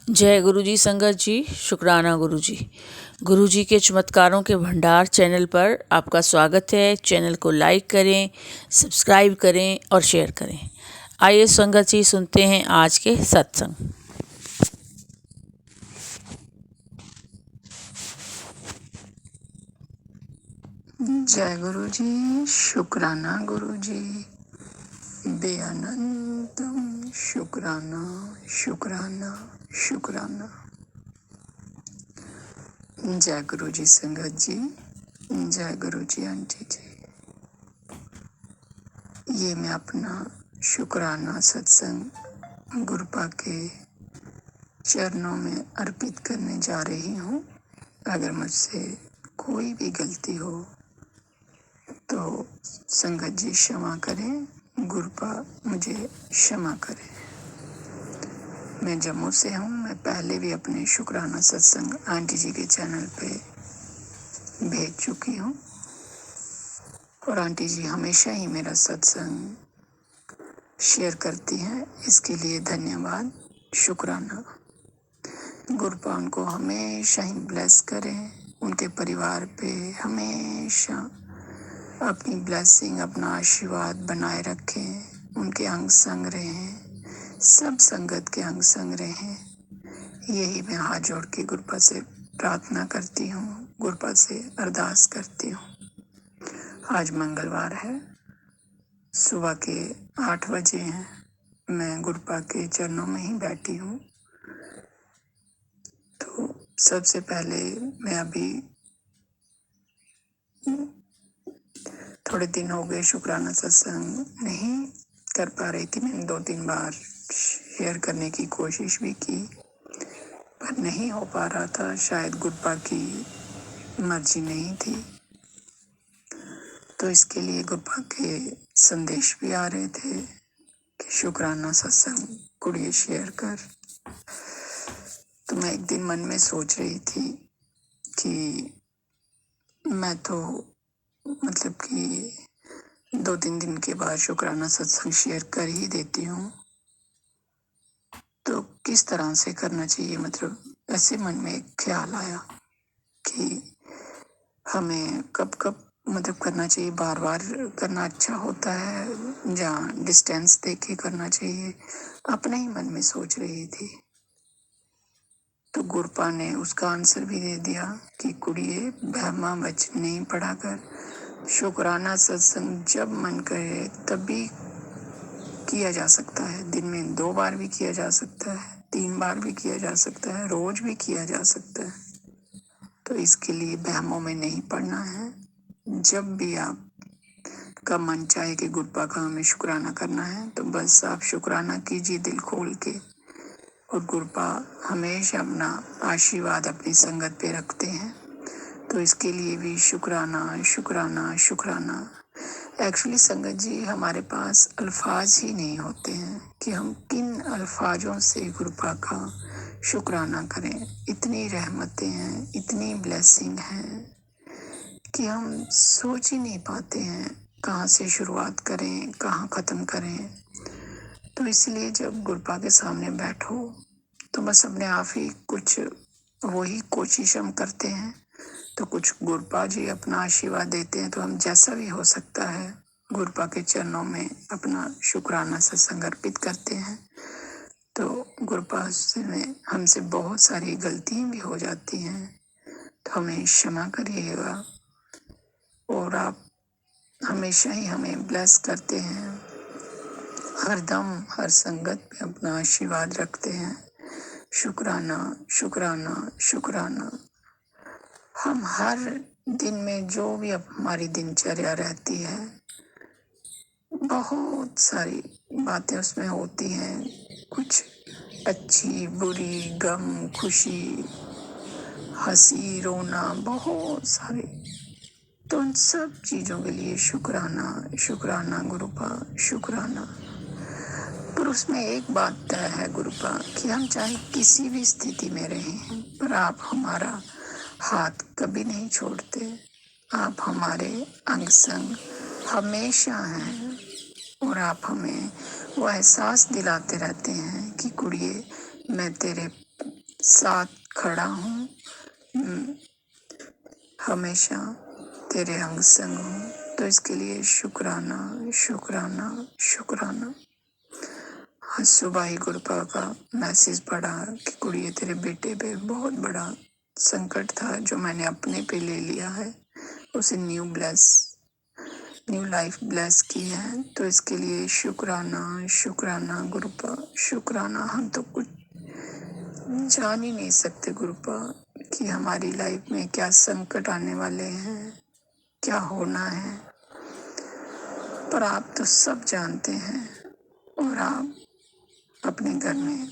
जय गुरु जी संगत जी, शुक्राना गुरु जी। गुरु जी के चमत्कारों के भंडार चैनल पर आपका स्वागत है। चैनल को लाइक करें, सब्सक्राइब करें और शेयर करें। आइए संगत जी सुनते हैं आज के सत्संग। जय गुरु जी, शुक्राना गुरु जी, बेअनंतम शुक्राना शुक्राना शुक्राना। जय गुरु जी संगत जी, जय गुरु जी आंटी जी। ये मैं अपना शुक्राना सत्संग गुरुपा के चरणों में अर्पित करने जा रही हूँ। अगर मुझसे कोई भी गलती हो तो संगत जी क्षमा करें, गुरुपा मुझे क्षमा करें। मैं जम्मू से हूँ। मैं पहले भी अपने शुक्राना सत्संग आंटी जी के चैनल पे भेज चुकी हूँ और आंटी जी हमेशा ही मेरा सत्संग शेयर करती हैं। इसके लिए धन्यवाद, शुक्राना। गुरुपा उनको हमेशा ही ब्लेस करें, उनके परिवार पे हमेशा अपनी ब्लेसिंग, अपना आशीर्वाद बनाए रखें, उनके अंग संग रहें, सब संगत के अंग संग रहें। यही मैं हाथ जोड़ के गुरुपा से प्रार्थना करती हूँ, गुरुपा से अरदास करती हूँ। आज मंगलवार है, सुबह के 8 बजे हैं। मैं गुरुपा के चरणों में ही बैठी हूँ। तो सबसे पहले मैं अभी थोड़े दिन हो गए शुक्राना सत्संग नहीं कर पा रही थी। मैंने 2-3 बार शेयर करने की कोशिश भी की पर नहीं हो पा रहा था। शायद गुरुपा की मर्जी नहीं थी। तो इसके लिए गुरुपा के संदेश भी आ रहे थे कि शुक्राना सत्संग कुड़िए शेयर कर। तो मैं एक दिन मन में सोच रही थी कि मैं तो मतलब कि 2-3 दिन के बाद शुक्राना सत्संग शेयर कर ही देती हूँ, तो किस तरह से करना चाहिए। मतलब ऐसे मन में एक ख्याल आया कि हमें कब कब मतलब करना चाहिए, बार बार करना अच्छा होता है जहाँ डिस्टेंस देख के करना चाहिए। अपने ही मन में सोच रही थी तो गुरुपा ने उसका आंसर भी दे दिया कि कुड़िए ब्रह्मा वचन नहीं पढ़ा कर, शुक्राना सत्संग जब मन करे तभी किया जा सकता है। दिन में 2 बार भी किया जा सकता है, 3 बार भी किया जा सकता है, रोज भी किया जा सकता है। तो इसके लिए बहमों में नहीं पड़ना है। जब भी आप का मन चाहे कि गुरुपा का हमें शुक्राना करना है तो बस आप शुक्राना कीजिए दिल खोल के। और गुरुपा हमेशा अपना आशीर्वाद अपनी संगत पे रखते हैं, तो इसके लिए भी शुक्राना शुक्राना शुक्राना। एक्चुअली संगत जी हमारे पास अल्फाज ही नहीं होते हैं कि हम किन अल्फाजों से गुरुपा का शुक्राना करें। इतनी रहमतें हैं, इतनी ब्लेसिंग हैं कि हम सोच ही नहीं पाते हैं कहाँ से शुरुआत करें, कहाँ ख़त्म करें। तो इसलिए जब गुरुपा के सामने बैठो तो बस अपने आप ही कुछ वही कोशिश हम करते हैं, तो कुछ गुरुपा जी अपना आशीर्वाद देते हैं। तो हम जैसा भी हो सकता है गुरुपा के चरणों में अपना शुक्राना सत्संग अर्पित करते हैं। तो गुरुपा में हमसे बहुत सारी गलतियाँ भी हो जाती हैं, तो हमें क्षमा करिएगा। और आप हमेशा ही हमें ब्लेस करते हैं, हर दम हर संगत में अपना आशीर्वाद रखते हैं। शुक्राना शुक्राना शुक्राना। हम हर दिन में जो भी अब हमारी दिनचर्या रहती है, बहुत सारी बातें उसमें होती हैं, कुछ अच्छी बुरी, गम खुशी, हंसी रोना, बहुत सारे। तो उन सब चीज़ों के लिए शुक्राना शुक्राना गुरुपा, शुक्राना। पर उसमें एक बात तय है गुरुपा कि हम चाहे किसी भी स्थिति में रहें पर आप हमारा हाथ कभी नहीं छोड़ते। आप हमारे अंग संग हमेशा हैं और आप हमें वो एहसास दिलाते रहते हैं कि कुड़िए मैं तेरे साथ खड़ा हूँ, हमेशा तेरे अंग संग हूँ। तो इसके लिए शुक्राना शुक्राना शुक्राना। आज सुबह ही गुरुपा का मैसेज पढ़ा कि कुड़िए तेरे बेटे पे बहुत बड़ा संकट था जो मैंने अपने पे ले लिया है, उसे न्यू लाइफ ब्लेस की है। तो इसके लिए शुक्राना शुक्राना गुरुपा शुक्राना। हम तो कुछ जान ही नहीं सकते गुरुपा कि हमारी लाइफ में क्या संकट आने वाले हैं, क्या होना है, पर आप तो सब जानते हैं और आप अपने घर में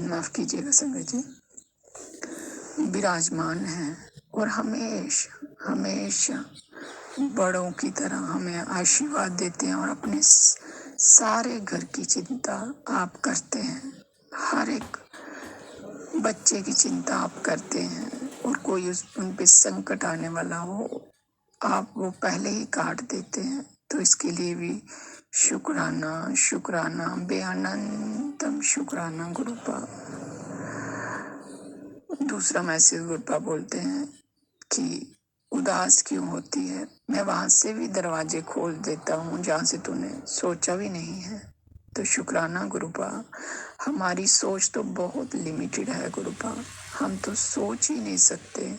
माफ कीजिएगा संगत जी, विराजमान हैं और हमेशा हमेशा बड़ों की तरह हमें आशीर्वाद देते हैं और अपने सारे घर की चिंता आप करते हैं। हर एक बच्चे की चिंता आप करते हैं और कोई उन पे संकट आने वाला हो आप वो पहले ही काट देते हैं। तो इसके लिए भी शुक्राना शुक्राना, बेअनंतम शुक्राना गुरुपा। दूसरा मैसेज गुरुपा बोलते हैं कि उदास क्यों होती है, मैं वहां से भी दरवाजे खोल देता हूँ जहाँ से तूने सोचा भी नहीं है। तो शुक्राना गुरुपा। हमारी सोच तो बहुत लिमिटेड है गुरुपा, हम तो सोच ही नहीं सकते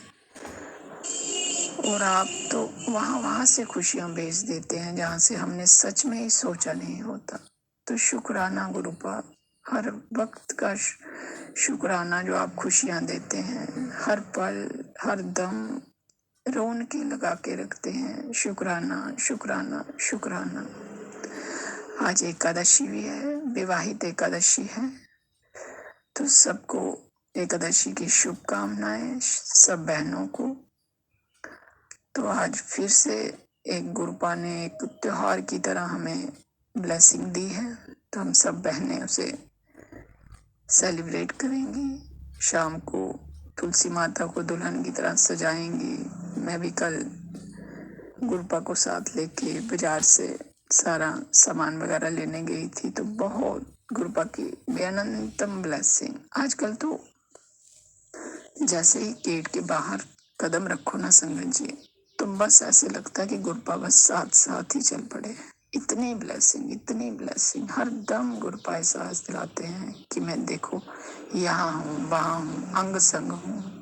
और आप तो वहाँ से खुशियाँ भेज देते हैं जहाँ से हमने सच में ही सोचा नहीं होता। तो शुक्राना गुरुपा, हर वक्त का शुक्राना जो आप खुशियाँ देते हैं, हर पल हर दम रौनकें लगा के रखते हैं। शुक्राना शुक्राना शुक्राना। आज एकादशी भी है, विवाहित एकादशी है, तो सबको एकादशी की शुभकामनाएं सब बहनों को। तो आज फिर से एक गुरुपा ने एक त्योहार की तरह हमें ब्लेसिंग दी है, तो हम सब बहनें उसे सेलिब्रेट करेंगी। शाम को तुलसी माता को दुल्हन की तरह सजाएंगी। मैं भी कल गुरुपा को साथ लेके बाजार से सारा सामान वगैरह लेने गई थी, तो बहुत गुरुपा की बेअनंतम ब्लेसिंग। आजकल तो जैसे ही गेट के बाहर कदम रखो ना संगत जी, तो बस ऐसे लगता है कि गुरुपा बस साथ साथ ही चल पड़े। इतनी ब्लेसिंग हर दम गुरुपा एहसास दिलाते हैं कि मैं देखो यहाँ हूँ वहाँ हूँ, अंग संग हूँ।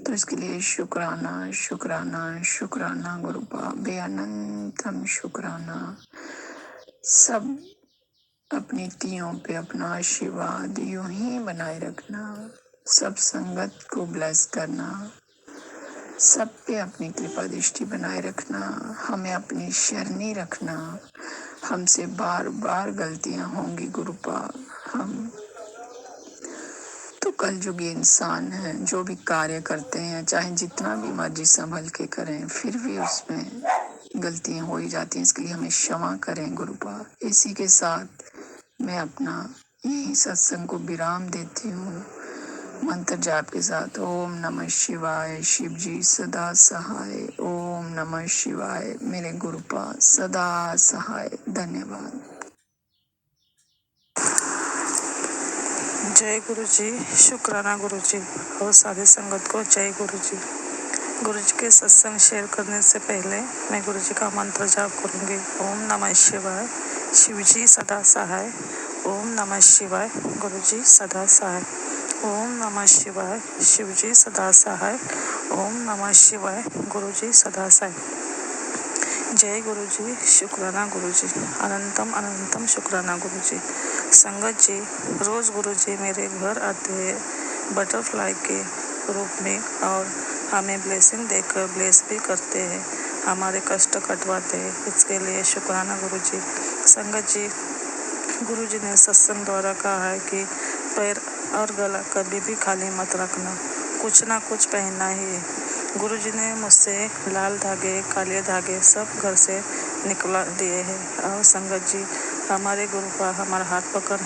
तो इसके लिए शुक्राना शुक्राना शुक्राना गुरुपा, बेअनंतम शुक्राना। सब अपनी तियों पे अपना आशीर्वाद यूं ही बनाए रखना, सब संगत को ब्लेस करना, सब पे अपनी कृपा दृष्टि बनाए रखना, हमें अपनी शरणी रखना। हमसे बार बार गलतियां होंगी गुरुपा, हम तो कलयुगी इंसान हैं, जो भी कार्य करते हैं चाहे जितना भी मर्जी संभल के करें फिर भी उसमें गलतियां हो ही जाती हैं। इसके लिए हमें क्षमा करें गुरुपा। इसी के साथ मैं अपना यही सत्संग को विराम देती हूँ मंत्र जाप के साथ। ओम नमः शिवाय, शिव जी सदा सहाय। ओम नमः शिवाय, मेरे गुरुपा सदा सहाय। धन्यवाद। जय गुरु जी, शुक्राना गुरु जी और सारी संगत को जय गुरु जी। गुरु जी के सत्संग शेयर करने से पहले मैं गुरु जी का मंत्र जाप करूंगी। ओम नमः शिवाय, शिव जी सदा सहाय। ओम नमः शिवाय, गुरु जी सदा सहाय। ओम नमः शिवाय, शिव जी सदा सहाय। ओम नमः शिवाय, गुरु जी सदा सहाय। जय गुरु जी, शुक्राना गुरु जी, अनंतम अनंतम शुक्राना गुरु जी। संगत जी, रोज़ गुरु जी मेरे घर आते हैं बटरफ्लाई के रूप में और हमें ब्लेसिंग देकर ब्लेस भी करते हैं, हमारे कष्ट कटवाते हैं। इसके लिए शुक्राना गुरु जी। संगत जी, गुरु जी ने सत्संग द्वारा कहा है कि पैर और गला कभी भी खाली मत रखना, कुछ ना कुछ पहनना ही है। गुरु जी ने मुझसे लाल धागे काले धागे सब घर से निकला दिए हैं और संगत जी हमारे गुरुपा हमारा हाथ पकड़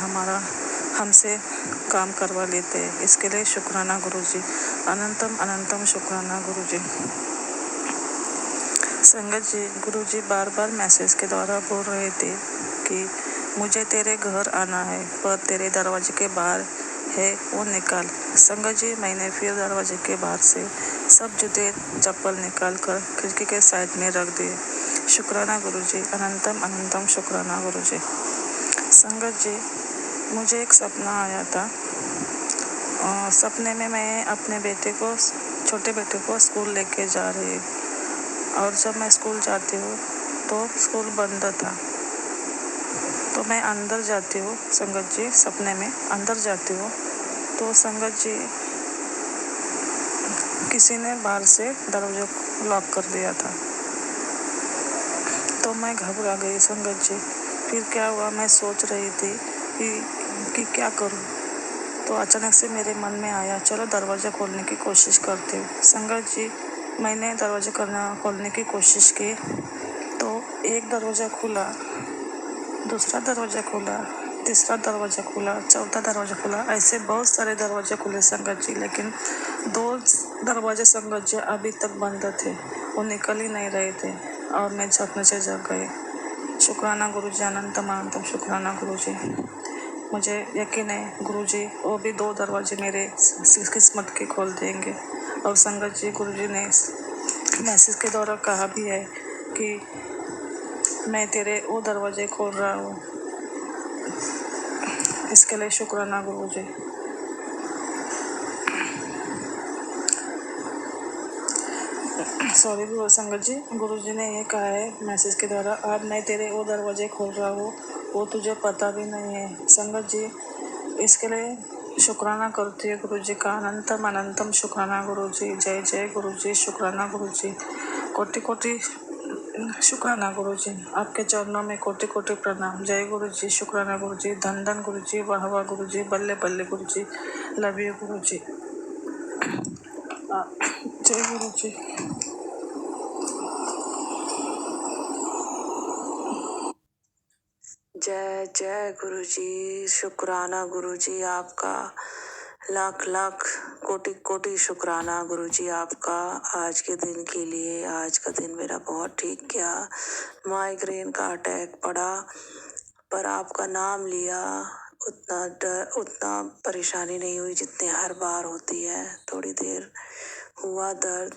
हमसे काम करवा लेते हैं। इसके लिए शुक्राना गुरु जी, अनंतम अनंतम शुक्राना गुरु जी। संगत जी, गुरु जी बार बार मैसेज के द्वारा बोल रहे थे कि मुझे तेरे घर आना है, पर तेरे दरवाजे के बाहर है वो निकाल। संगत जी, मैंने फिर दरवाजे के बाहर से सब जूते चप्पल निकाल कर खिड़की के साइड में रख दिए। शुक्राना गुरुजी, अनंतम अनंतम शुक्राना गुरुजी। संगत जी, मुझे एक सपना आया था। सपने में मैं अपने छोटे बेटे को स्कूल लेके जा रही हूँ और जब मैं स्कूल जाती हूँ तो स्कूल बंद था। तो मैं अंदर जाती हूँ संगत जी, सपने में अंदर जाती हूँ तो संगत जी किसी ने बाहर से दरवाजा लॉक कर दिया था। तो मैं घबरा गई संगत जी। फिर क्या हुआ, मैं सोच रही थी कि क्या करूं। तो अचानक से मेरे मन में आया, चलो दरवाज़ा खोलने की कोशिश करती हूँ। संगत जी, मैंने दरवाज़ा खोलने की कोशिश की तो एक दरवाज़ा खुला, दूसरा दरवाज़ा खुला, तीसरा दरवाज़ा खुला, चौथा दरवाज़ा खुला। ऐसे बहुत सारे दरवाजे खुले संगत जी, लेकिन 2 दरवाजे संगत जी अभी तक बंद थे, वो निकल ही नहीं रहे थे और मैं सपने से जग गई। शुक्राना गुरुजी, अनंतम अनंतम शुक्राना गुरुजी। मुझे यकीन है गुरुजी वो भी 2 दरवाजे मेरे किस्मत के खोल देंगे। और संगत जी, गुरुजी ने मैसेज के द्वारा कहा भी है कि मैं तेरे वो दरवाजे खोल रहा हूँ। इसके लिए शुक्राना गुरुजी। सॉरी संगत जी, गुरुजी ने ये कहा है मैसेज के द्वारा, आज मैं तेरे वो दरवाजे खोल रहा हूँ, वो तुझे पता भी नहीं है। संगत जी, इसके लिए शुक्राना करती है गुरुजी का, अनंतम अनंतम शुक्राना गुरुजी। जय जय गुरुजी, शुक्राना गुरुजी, कोटि कोटि शुक्राना गुरुजी। आपके चरणों में कोटि कोटि प्रणाम। जय गुरुजी, शुक्राना गुरुजी, धन धन गुरुजी, वाह वाह गुरुजी, बल्ले बल्ले गुरुजी, लव यू गुरुजी। जय गुरुजी। जय जय गुरुजी, शुक्राना गुरुजी आपका, लाख लाख कोटि कोटि शुक्राना गुरुजी आपका आज के दिन के लिए। आज का दिन मेरा बहुत ठीक गया। माइग्रेन का अटैक पड़ा पर आपका नाम लिया, उतना परेशानी नहीं हुई जितनी हर बार होती है। थोड़ी देर हुआ दर्द,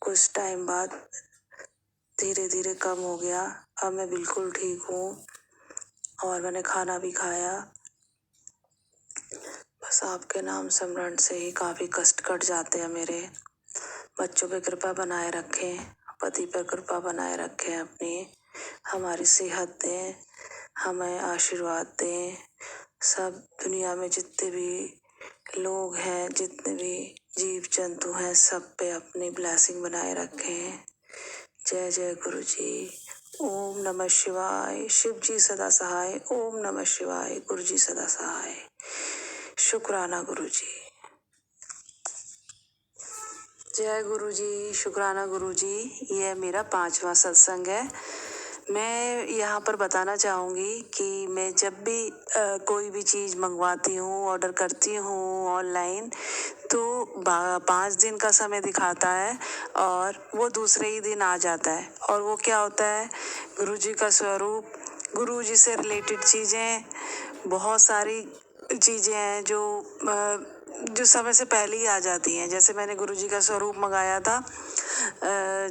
कुछ टाइम बाद धीरे धीरे कम हो गया। अब मैं बिल्कुल ठीक हूँ और मैंने खाना भी खाया। बस आपके नाम स्मरण से ही काफ़ी कष्ट कट जाते हैं मेरे। बच्चों पे कृपा बनाए रखें, पति पर कृपा बनाए रखें अपनी, हमारी सेहत दें, हमें आशीर्वाद दें। सब दुनिया में जितने भी लोग हैं, जितने भी जीव जंतु हैं, सब पे अपनी ब्लेसिंग बनाए रखें। जय जय गुरुजी। ओम नमः शिवाय। शिव जी सदा सहाय। ओम नमः शिवाय। गुरुजी सदा सहाय। शुक्राना गुरुजी। जय गुरुजी, शुक्राना गुरुजी। यह मेरा 5वां सत्संग है। मैं यहाँ पर बताना चाहूँगी कि मैं जब भी कोई भी चीज़ मंगवाती हूँ, ऑर्डर करती हूँ ऑनलाइन, तो 5 दिन का समय दिखाता है और वो दूसरे ही दिन आ जाता है। और वो क्या होता है, गुरुजी का स्वरूप, गुरुजी से रिलेटेड चीज़ें, बहुत सारी चीज़ें हैं जो समय से पहले ही आ जाती हैं। जैसे मैंने गुरुजी का स्वरूप मंगाया था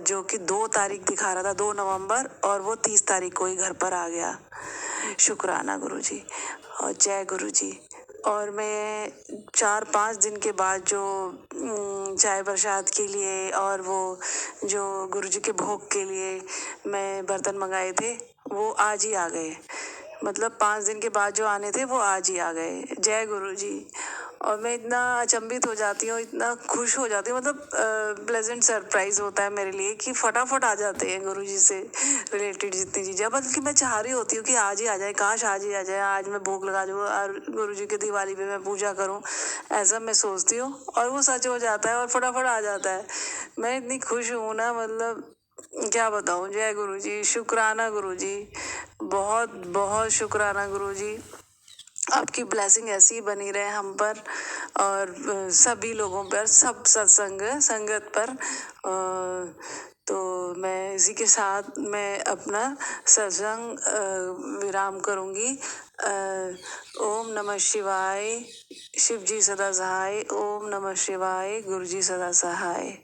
जो कि 2 तारीख दिखा रहा था, 2 नवंबर, और वो 30 तारीख को ही घर पर आ गया। शुक्राना गुरुजी और जय गुरुजी। और मैं 4-5 दिन के बाद जो चाय प्रसाद के लिए और वो जो गुरुजी के भोग के लिए मैं बर्तन मंगाए थे, वो आज ही आ गए। मतलब 5 दिन के बाद जो आने थे वो आज ही आ गए। जय गुरुजी। और मैं इतना अचंभित हो जाती हूँ, इतना खुश हो जाती हूँ, मतलब प्लेजेंट सरप्राइज होता है मेरे लिए कि फटाफट आ जाते हैं गुरुजी से रिलेटेड जितनी चीज़ें। बल्कि मैं चाह रही होती हूँ कि आज ही आ जाए, काश आज ही आ जाए, आज मैं भोग लगा दूँ और गुरुजी के दिवाली पे मैं पूजा करूँ, ऐसा मैं सोचती हूँ। और वो सच हो जाता है और फटाफट आ जाता है। मैं इतनी खुश हूँ ना, मतलब क्या बताऊँ। जय गुरुजी, शुक्राना गुरुजी, बहुत बहुत शुक्राना गुरुजी। आपकी ब्लेसिंग ऐसी ही बनी रहे हम पर और सभी लोगों पर, सब संगत पर। तो मैं इसी के साथ मैं अपना सत्संग विराम करूँगी। ओम नमः शिवाय, शिव जी सदा सहाय। ओम नमः शिवाय, गुरु जी सदा सहाय।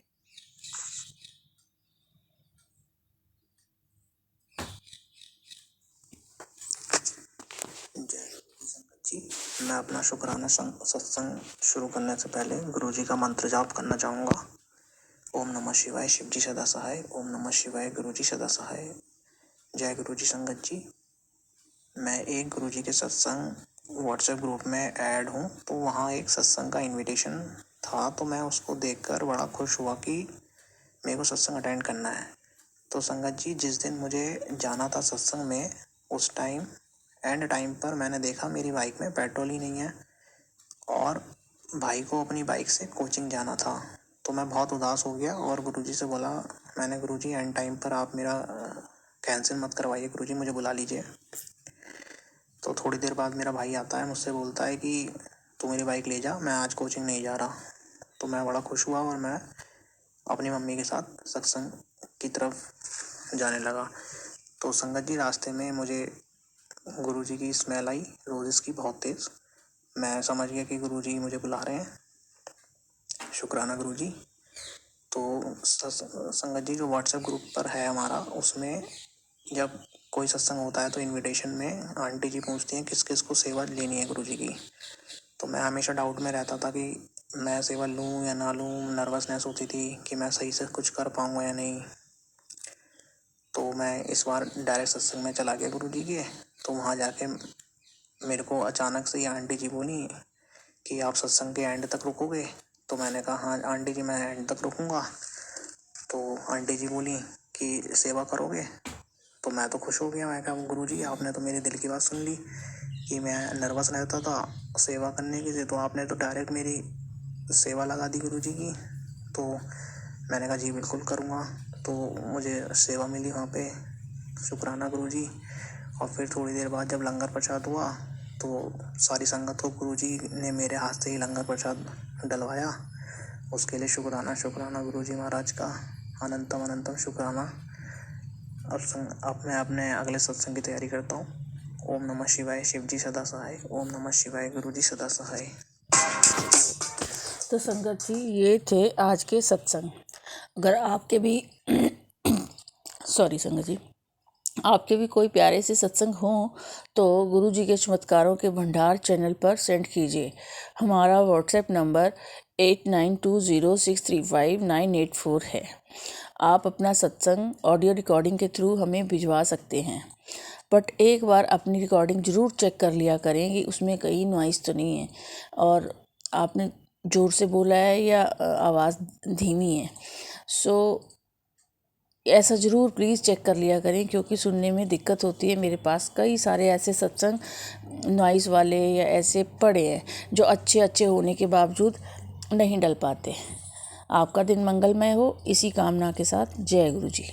जय संगत जी, मैं अपना शुक्राना सत्संग शुरू करने से पहले गुरु जी का मंत्र जाप करना चाहूँगा। ओम नमः शिवाय, शिव जी सदा सहाय। ओम नमः शिवाय, गुरु जी सदा सहाय। जय गुरु जी संगत जी। मैं एक गुरु जी के सत्संग व्हाट्सएप ग्रुप में ऐड हूँ, तो वहाँ एक सत्संग का इनविटेशन था, तो मैं उसको देखकर बड़ा खुश हुआ कि मेरे को सत्संग अटेंड करना है। तो संगत जी, जिस दिन मुझे जाना था सत्संग में, उस एंड टाइम पर मैंने देखा मेरी बाइक में पेट्रोल ही नहीं है और भाई को अपनी बाइक से कोचिंग जाना था। तो मैं बहुत उदास हो गया और गुरुजी से बोला, मैंने गुरुजी एंड टाइम पर आप मेरा कैंसिल मत करवाइए, गुरुजी मुझे बुला लीजिए। तो थोड़ी देर बाद मेरा भाई आता है, मुझसे बोलता है कि तू मेरी बाइक ले जा, मैं आज कोचिंग नहीं जा रहा। तो मैं बड़ा खुश हुआ और मैं अपनी मम्मी के साथ सत्संग की तरफ जाने लगा। तो संगत जी, रास्ते में मुझे गुरुजी की स्मेल आई रोजेस की बहुत तेज़। मैं समझ गया कि गुरुजी मुझे बुला रहे हैं। शुक्राना गुरुजी। तो संगत जी, जो व्हाट्सएप ग्रुप पर है हमारा, उसमें जब कोई सत्संग होता है तो इनविटेशन में आंटी जी पूछती हैं किस किस को सेवा लेनी है गुरुजी की। तो मैं हमेशा डाउट में रहता था कि मैं सेवा लूँ या ना लूँ। नर्वसनेस होती थी कि मैं सही से कुछ कर पाऊँगा या नहीं। तो मैं इस बार डायरेक्ट सत्संग में चला गया गुरुजी के। तो वहाँ जाके मेरे को अचानक से ये आंटी जी बोली कि आप सत्संग के एंड तक रुकोगे। तो मैंने कहा हाँ आंटी जी, मैं एंड तक रुकूंगा। तो आंटी जी बोली कि सेवा करोगे। तो मैं तो खुश हो गया। मैं कहा गुरुजी, आपने तो मेरे दिल की बात सुन ली कि मैं नर्वस रहता था सेवा करने की से, तो आपने तो डायरेक्ट मेरी सेवा लगा दी गुरुजी की। तो मैंने कहा जी बिल्कुल करूँगा। तो मुझे सेवा मिली वहाँ पे। शुक्राना गुरुजी। और फिर थोड़ी देर बाद जब लंगर प्रसाद हुआ तो सारी संगत को गुरुजी ने मेरे हाथ से ही लंगर प्रसाद डलवाया। उसके लिए शुक्राना गुरुजी महाराज का अनंतम अनंतम शुक्राना। अब मैं अपने अगले सत्संग की तैयारी करता हूँ। ओम नमः शिवाय, शिव जी सदा सहाय। ओम नमः शिवाय, गुरु जी सदा सहाय। तो संगत जी, ये थे आज के सत्संग। अगर आपके भी सॉरी संगत जी, आपके भी कोई प्यारे से सत्संग हों तो गुरु जी के चमत्कारों के भंडार चैनल पर सेंड कीजिए। हमारा व्हाट्सएप नंबर 8920635984 है। आप अपना सत्संग ऑडियो रिकॉर्डिंग के थ्रू हमें भिजवा सकते हैं, बट एक बार अपनी रिकॉर्डिंग ज़रूर चेक कर लिया करें कि उसमें कहीं नॉइस तो नहीं है और आपने ज़ोर से बोला है या आवाज़ धीमी है। सो ऐसा ज़रूर प्लीज़ चेक कर लिया करें, क्योंकि सुनने में दिक्कत होती है। मेरे पास कई सारे ऐसे सत्संग नॉइज़ वाले या ऐसे पड़े हैं जो अच्छे होने के बावजूद नहीं डल पाते। आपका दिन मंगलमय हो, इसी कामना के साथ जय गुरु जी।